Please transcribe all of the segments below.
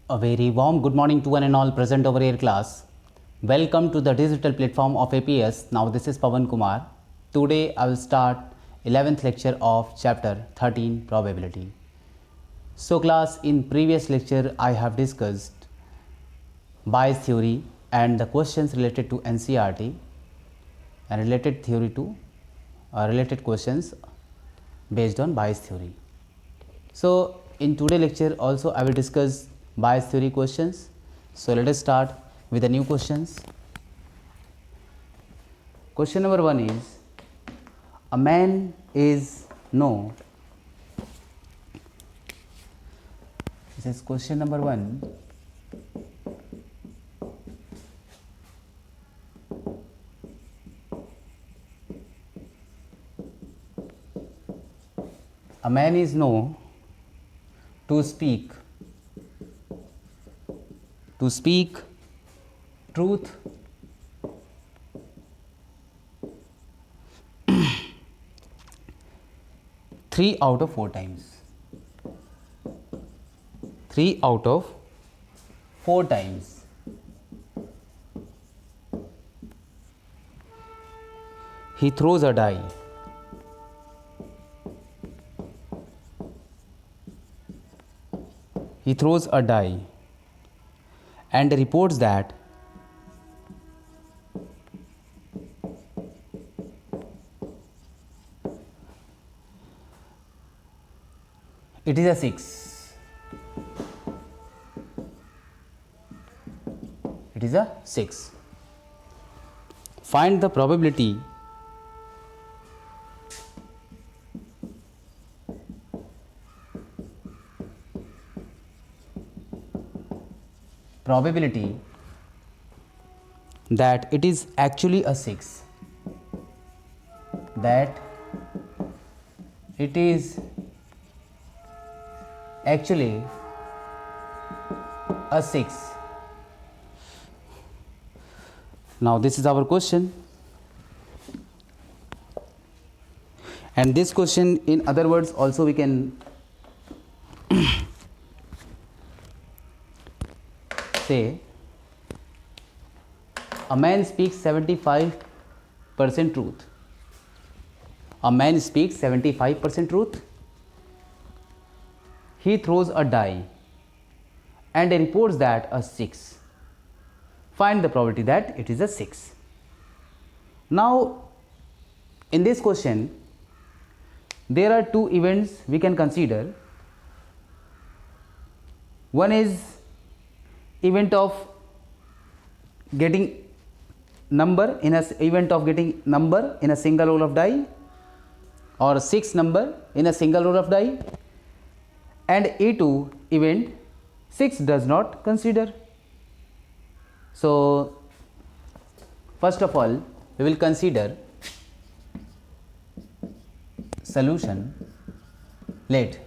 A very warm good morning to one and all present over here class. Welcome to the digital platform of APS. Now this is Pawan Kumar. Today I will start 11th lecture of chapter 13 probability. So class, in previous lecture I have discussed bias theory and the questions related to NCERT and related theory to related questions based on bias theory. So in today's lecture also I will discuss bias theory questions. So let us start with the new questions. Question number 1 is, a man is no. This is question number 1. A man is no to speak truth three out of four times. 3 out of 4 times. He throws a die. He throws a die and reports that it is a 6. It is a 6. Find the probability that it is actually a 6. That it is actually a 6. Now this is our question, and this question in other words also we can say, a man speaks 75% truth. A man speaks 75% truth. He throws a die and reports that a 6. Find the probability that it is a 6. Now in this question there are two events we can consider. One is event of getting number in a single roll of die, or 6 number in a single roll of die, and E2 event 6 does not consider. So first of all we will consider solution. Let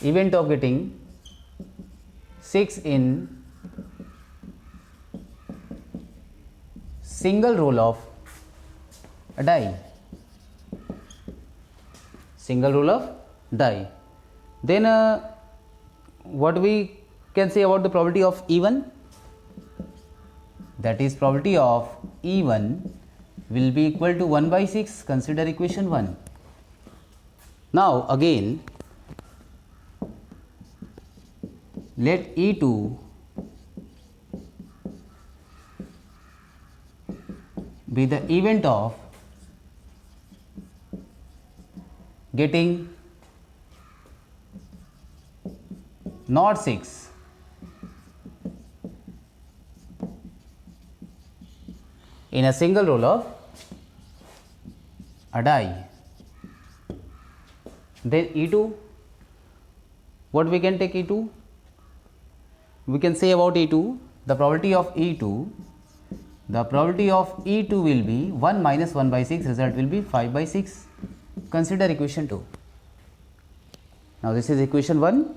event of getting 6 in single roll of a die. Single roll of die. Then what we can say about the probability of E1? That is, probability of E1 will be equal to 1 by 6. Consider equation 1. Now again let E2 be the event of getting not 6 in a single roll of a die. Then E2, what we can take E2? We can say about E2, the probability of E2 will be 1 minus 1 by 6, result will be 5 by 6. Consider equation 2. Now this is equation 1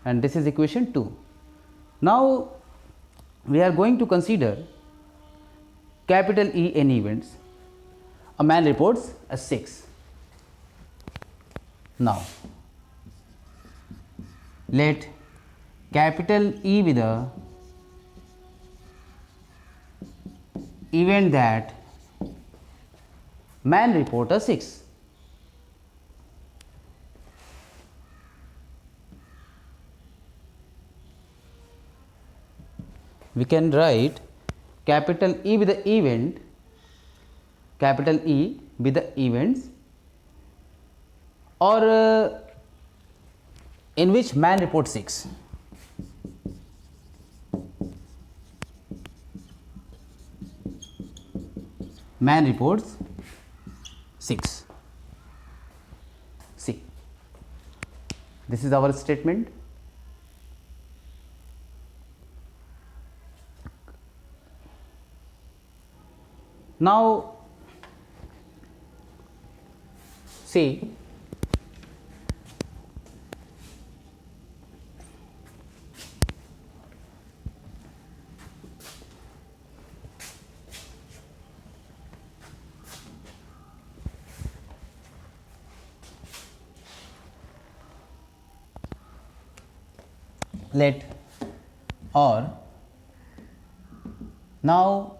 and this is equation 2. Now we are going to consider capital E any events, a man reports a 6. Now let capital E be the event that man report a 6. We can write capital E be the event, capital E be the events, or in which man reports 6. Man reports 6. See, this is our statement. Now see, let or now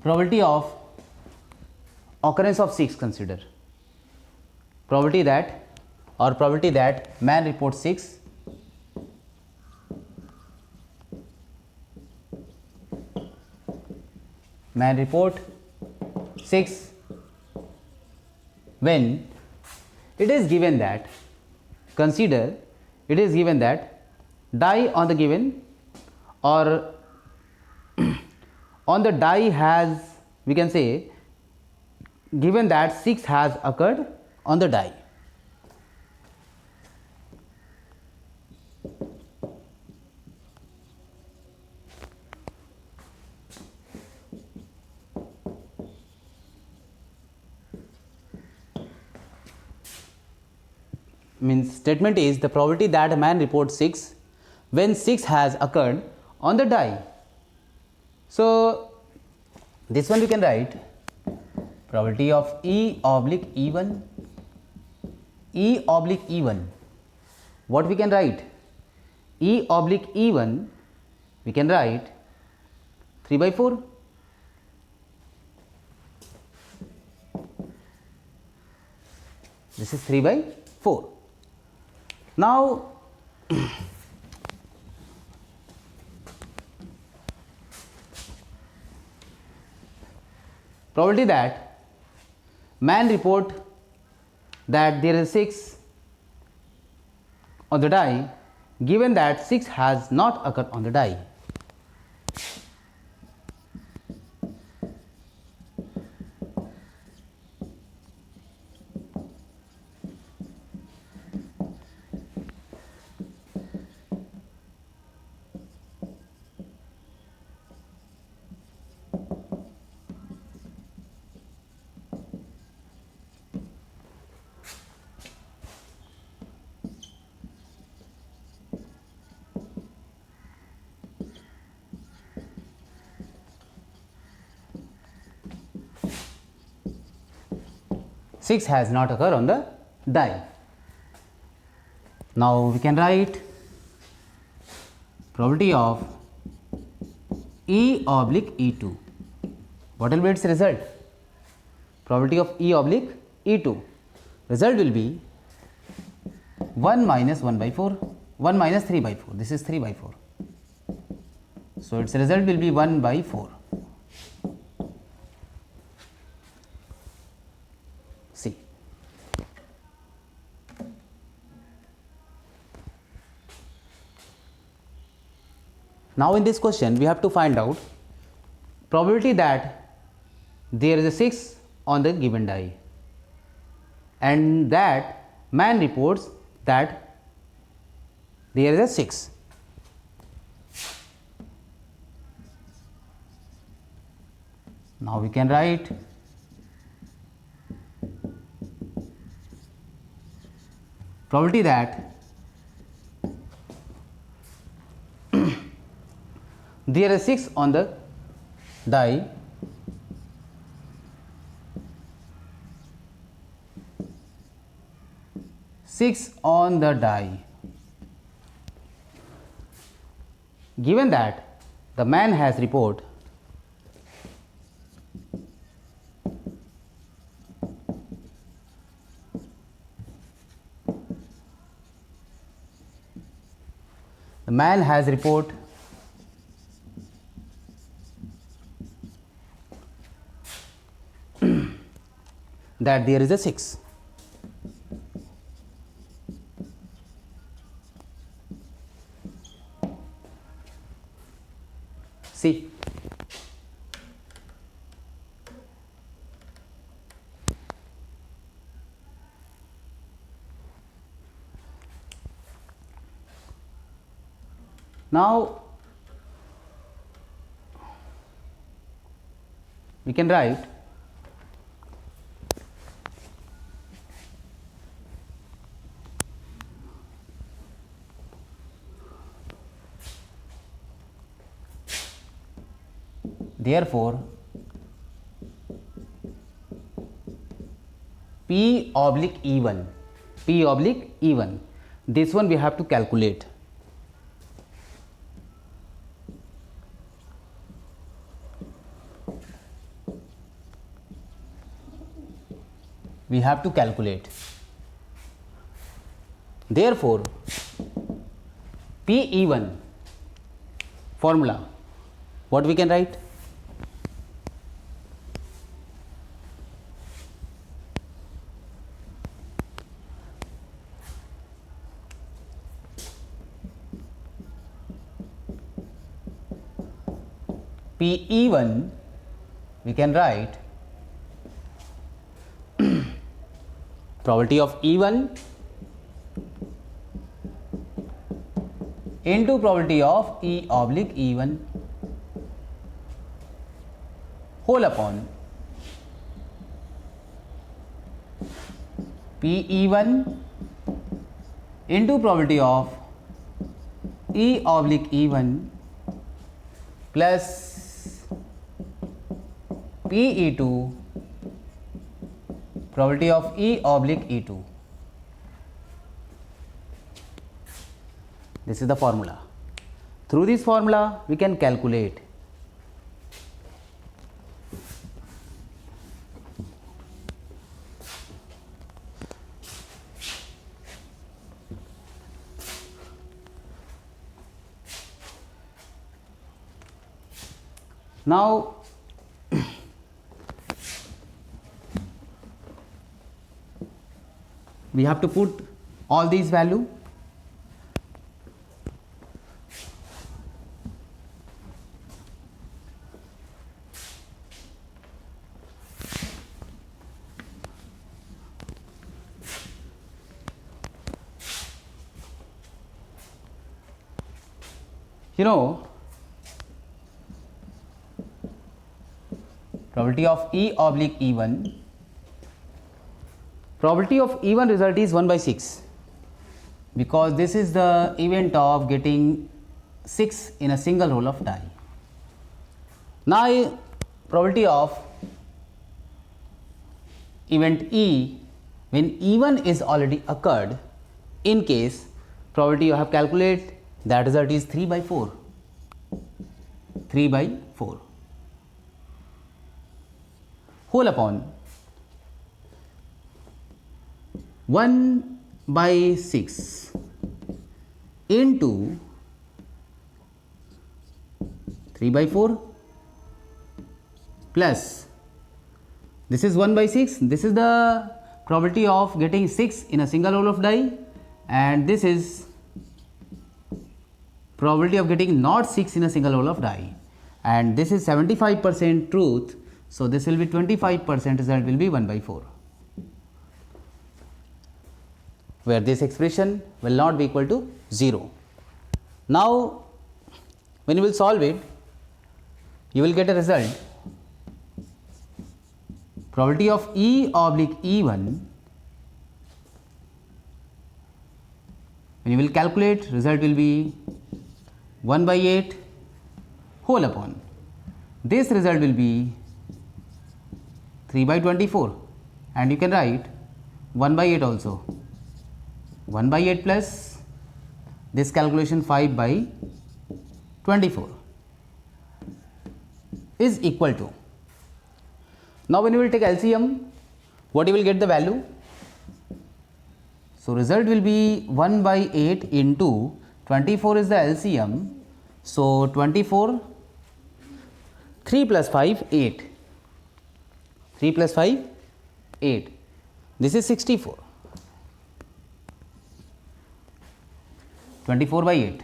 probability of occurrence of 6 consider, probability that man reports 6, man report 6 when it is given that, consider it is given that die on the given or on the die has, we can say, given that 6 has occurred on the die. Means statement is the probability that a man reports 6 when 6 has occurred on the die. So this one we can write probability of E oblique E1, E oblique E1. What we can write? E oblique E1 we can write 3/4. This is 3/4. Now probability that man report that there is 6 on the die given that 6 has not occurred on the die. Six has not occurred on the die. Now we can write probability of E oblique E2. What will be its result? Probability of E oblique E2. Result will be 1 minus 1/4, 1 minus 3/4. This is 3/4. So its result will be 1/4. See. Now in this question we have to find out probability that there is a 6 on the given die and that man reports that there is a 6. Now we can write probability that there are 6 on the die. Six on the die. Given that the man has report that there is a 6. See, now we can write therefore P oblique E1, P oblique E1, this one we have to calculate. We have to calculate. Therefore, PE1 formula, what we can write? PE1 we can write probability of E1 into probability of E oblique E1 whole upon PE1 into probability of E oblique E1 plus PE2 probability of E oblique E2. This is the formula. Through this formula we can calculate now. We have to put all these value. You know, probability of E oblique E1, probability of E1 result is 1 by 6 because this is the event of getting 6 in a single roll of die. Now probability of event E when E1 is already occurred, in case probability you have calculated, that result is 3 by 4, 3 by 4 whole upon 1 by 6 into 3 by 4 plus this is 1 by 6, this is the probability of getting 6 in a single roll of die, and this is probability of getting not 6 in a single roll of die, and this is 75% truth, so this will be 25%, result will be 1 by 4, where this expression will not be equal to 0. Now when you will solve it, you will get a result probability of E oblique E1, when you will calculate, result will be 1 by 8 whole upon. This result will be 3 by 24, and you can write 1 by 8 also. 1 by 8 plus this calculation 5 by 24 is equal to. Now when you will take LCM, what you will get the value? So result will be 1 by 8 into 24 is the LCM. So 24, 3 plus 5, 8. 3 plus 5, 8. This is 64. 24 by 8.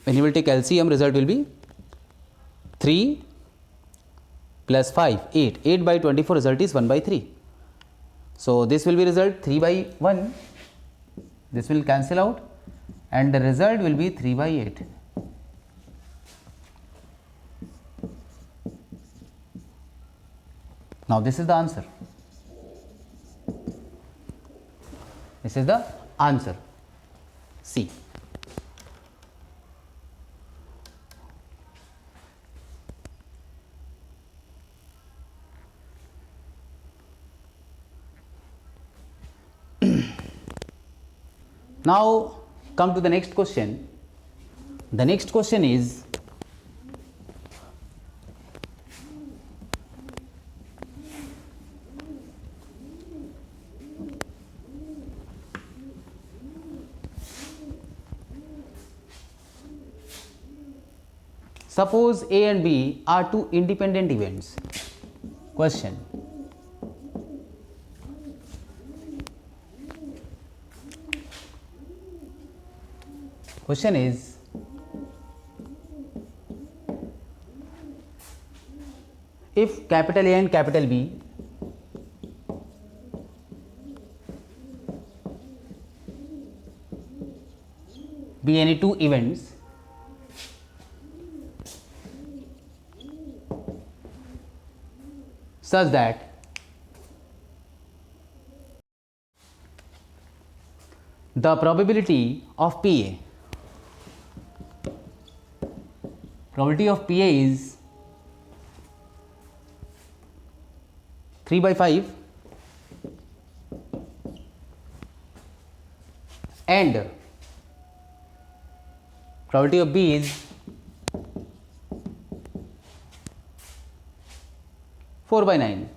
When you will take LCM, result will be 3 plus 5, 8. 8 by 24, result is 1 by 3. So this will be result 3 by 1. This will cancel out, and the result will be 3 by 8. Now this is the answer. This is the answer. C. Now come to the next question. The next question is, suppose A and B are two independent events. Question. Question is, if capital A and capital B be any two events, such that the probability of PA is 3 by 5 and probability of B is 4 by 9.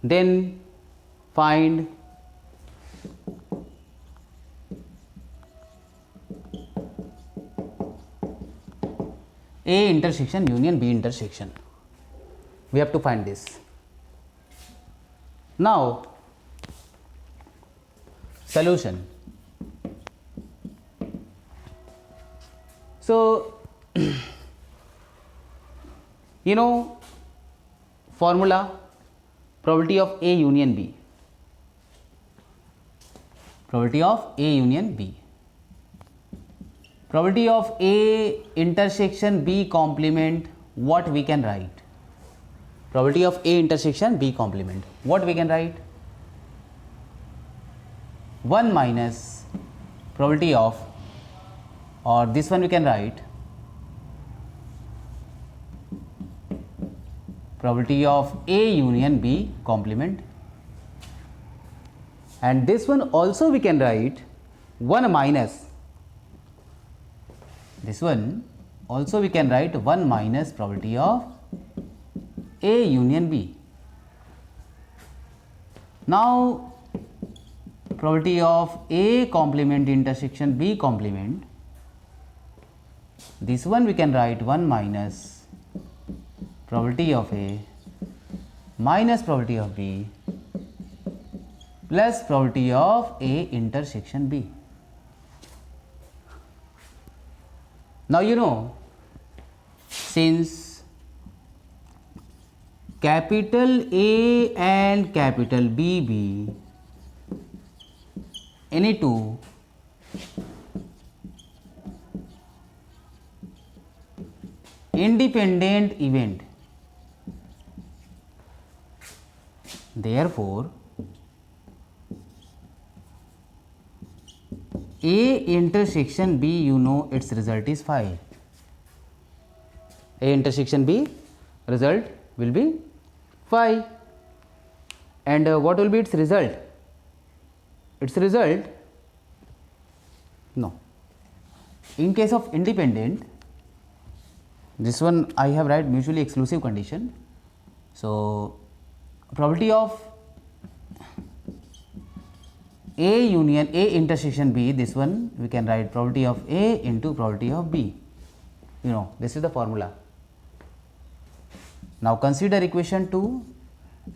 Then find A intersection union B intersection. We have to find this. Now solution. So you know formula, probability of A union B. Probability of A union B. Probability of A intersection B complement, what we can write? Probability of A intersection B complement, what we can write? 1 minus probability of, or this one we can write, probability of A union B complement, and this one also we can write 1 minus, this one also we can write 1 minus probability of A union B. Now probability of A complement intersection B complement, this one we can write 1 minus probability of A minus probability of B plus probability of A intersection B. Now you know, since capital A and capital B be any two independent event, therefore A intersection B, you know its result is 5. A intersection B, result will be 5. And what will be its result? Its result, no. In case of independent, this one I have write mutually exclusive condition. So, probability of A union A intersection B, this one we can write probability of A into probability of B. You know, this is the formula. Now, consider equation 2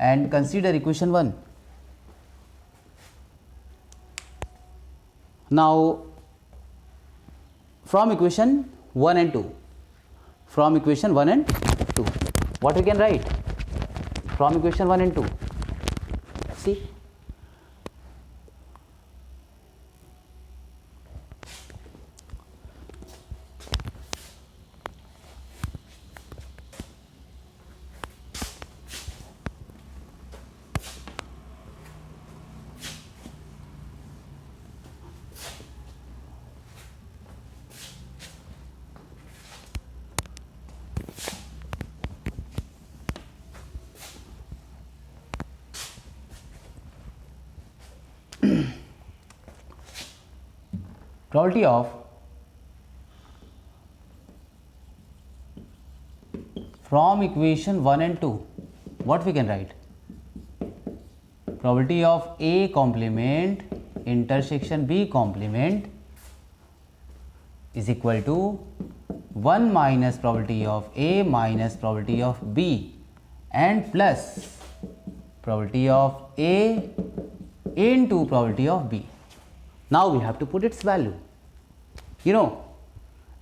and consider equation 1. Now, from equation 1 and 2, from equation 1 and 2, what we can write? From equation 1 and 2, see. Probability of from equation 1 and 2, what we can write? Probability of A complement intersection B complement is equal to 1 minus probability of A minus probability of B and plus probability of A into probability of B. Now we have to put its value. You know,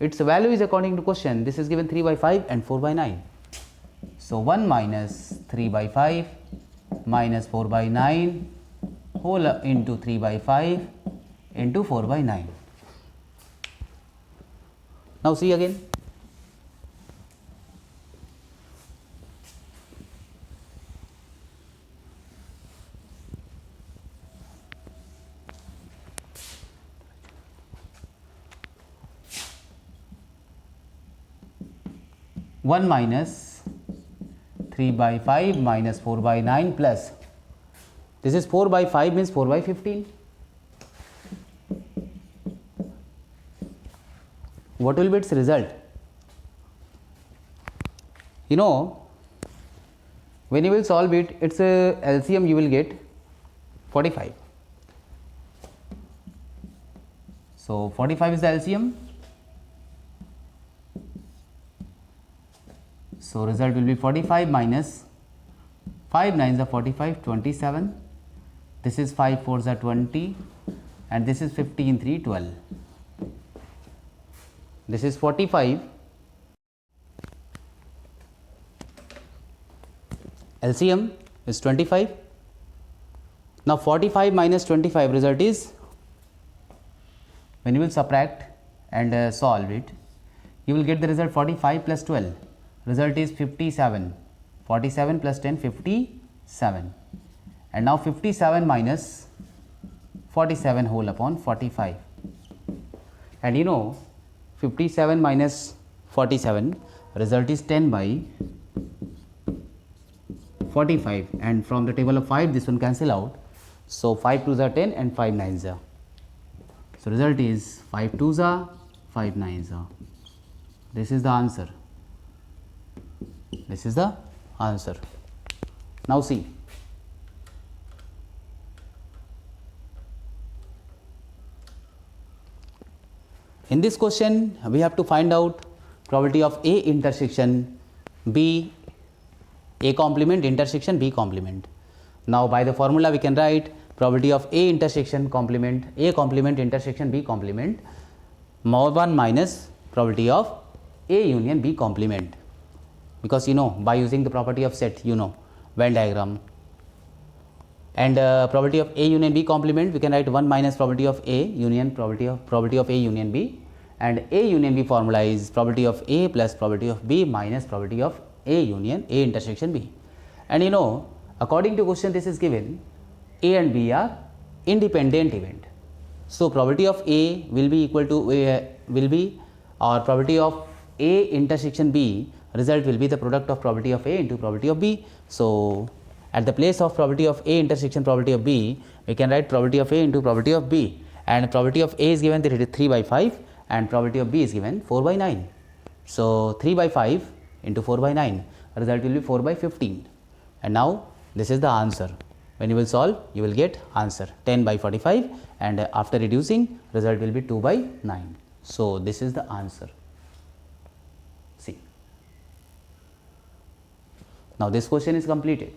its value is according to question. This is given 3 by 5 and 4 by 9. So 1 minus 3 by 5 minus 4 by 9 whole into 3 by 5 into 4 by 9. Now see again. One minus 3 by 5 minus 4 by 9 plus, this is 4 by 5 means 4 by 15. What will be its result? You know, when you will solve it, its LCM you will get 45. So 45 is the LCM. So result will be 45 minus 5 9s are 45, 27. This is 5 4s are 20 and this is 15 3 12. This is 45. LCM is 25. Now 45 minus 25 result is, when you will subtract and solve it, you will get the result 45 plus 12. Result is 57. 47 plus 10, 57. And now 57 minus 47 whole upon 45. And you know, 57 minus 47, result is 10 by 45. And from the table of 5, this one cancel out. So 5 2s are 10 and 5 9s are. So result is 5 2s are 5 9s are. This is the answer. This is the answer. Now see. In this question, we have to find out probability of A intersection B, A complement intersection B complement. Now by the formula we can write probability of A intersection complement A complement intersection B complement more 1 minus probability of A union B complement. Because you know, by using the property of set, you know, Venn diagram, and probability of A union B complement, we can write 1 minus probability of A union probability of A union B, and A union B formula is probability of A plus probability of B minus probability of A union A intersection B. And you know, according to question, this is given A and B are independent event. So probability of A will be equal to will be, or probability of A intersection B, result will be the product of probability of A into probability of B. So at the place of probability of A intersection probability of B, we can write probability of A into probability of B, and probability of A is given 3 by 5 and probability of B is given 4 by 9. So 3 by 5 into 4 by 9, result will be 4 by 15. And now this is the answer. When you will solve, you will get answer 10 by 45, and after reducing, result will be 2 by 9. So this is the answer. See. Now this question is completed.